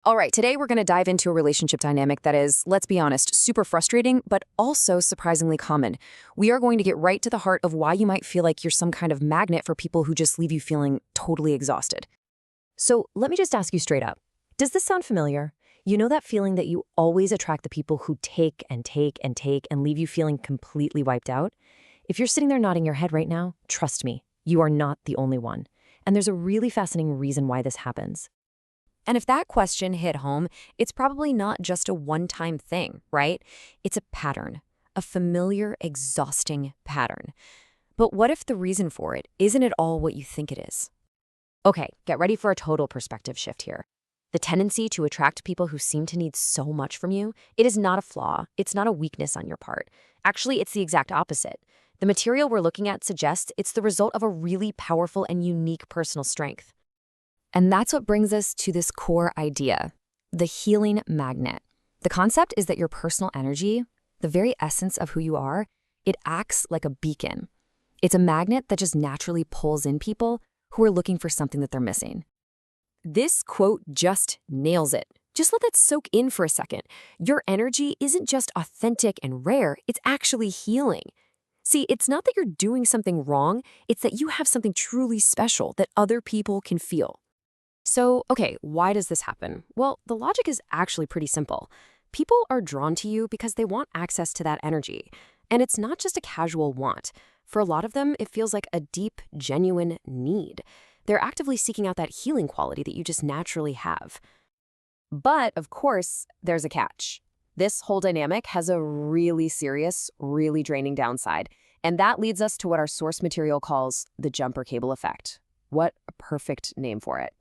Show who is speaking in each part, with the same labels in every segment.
Speaker 1: All right, today we're going to dive into a relationship dynamic that is, let's be honest, super frustrating, but also surprisingly common. We are going to get right to the heart of why you might feel like you're some kind of magnet for people who just leave you feeling totally exhausted. So let me just ask you straight up. Does this sound familiar? You know that feeling that you always attract the people who take and take and take and leave you feeling completely wiped out? If you're sitting there nodding your head right now, trust me, you are not the only one. And there's a really fascinating reason why this happens. And if that question hit home, it's probably not just a one-time thing, right? It's a pattern, a familiar, exhausting pattern. But what if the reason for it isn't at all what you think it is? Okay, get ready for a total perspective shift here. The tendency to attract people who seem to need so much from you, it is not a flaw, it's not a weakness on your part. Actually, it's the exact opposite. The material we're looking at suggests it's the result of a really powerful and unique personal strength. And that's what brings us to this core idea, the healing magnet. The concept is that your personal energy, the very essence of who you are, it acts like a beacon. It's a magnet that just naturally pulls in people who are looking for something that they're missing. This quote just nails it. Just let that soak in for a second. Your energy isn't just authentic and rare, it's actually healing. See, it's not that you're doing something wrong, it's that you have something truly special that other people can feel. So, okay, why does this happen? Well, the logic is actually pretty simple. People are drawn to you because they want access to that energy. And it's not just a casual want. For a lot of them, it feels like a deep, genuine need. They're actively seeking out that healing quality that you just naturally have. But, of course, there's a catch. This whole dynamic has a really serious, really draining downside. And that leads us to what our source material calls the jumper cable effect. What a perfect name for it.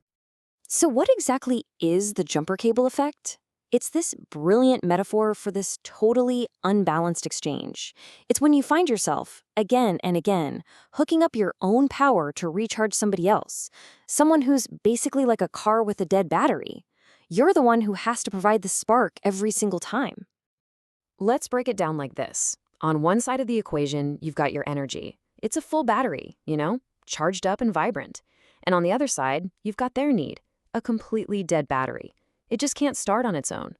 Speaker 1: So what exactly is the jumper cable effect? It's this brilliant metaphor for this totally unbalanced exchange. It's when you find yourself, again and again, hooking up your own power to recharge somebody else, someone who's basically like a car with a dead battery. You're the one who has to provide the spark every single time. Let's break it down like this. On one side of the equation, you've got your energy. It's a full battery, charged up and vibrant. And on the other side, you've got their need. A completely dead battery. It just can't start on its own.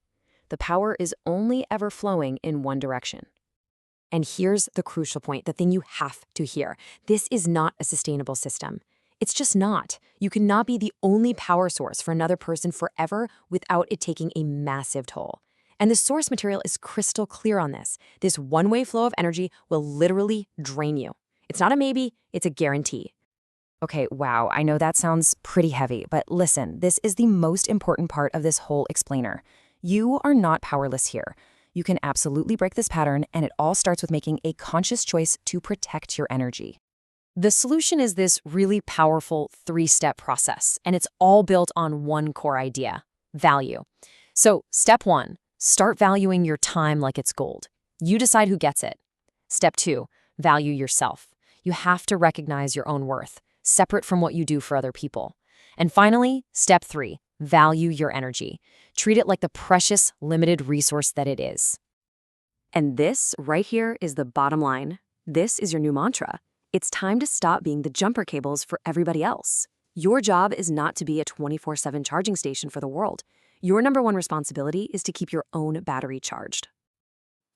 Speaker 1: The power is only ever flowing in one direction. And here's the crucial point, the thing you have to hear. This is not a sustainable system. It's just not. You cannot be the only power source for another person forever without it taking a massive toll. And the source material is crystal clear on this. This one-way flow of energy will literally drain you. It's not a maybe, it's a guarantee. Okay, wow, I know that sounds pretty heavy, but listen, this is the most important part of this whole explainer. You are not powerless here. You can absolutely break this pattern, and it all starts with making a conscious choice to protect your energy. The solution is this really powerful three-step process, and it's all built on one core idea, value. So, step 1, start valuing your time like it's gold. You decide who gets it. Step 2, value yourself. You have to recognize your own worth, separate from what you do for other people. And finally, step 3, value your energy. Treat it like the precious, limited resource that it is. And this right here is the bottom line. This is your new mantra. It's time to stop being the jumper cables for everybody else. Your job is not to be a 24/7 charging station for the world. Your number one responsibility is to keep your own battery charged.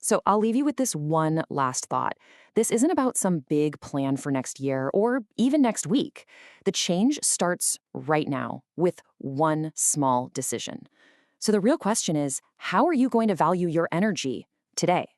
Speaker 1: So I'll leave you with this one last thought. This isn't about some big plan for next year or even next week. The change starts right now with one small decision. So the real question is, how are you going to value your energy today?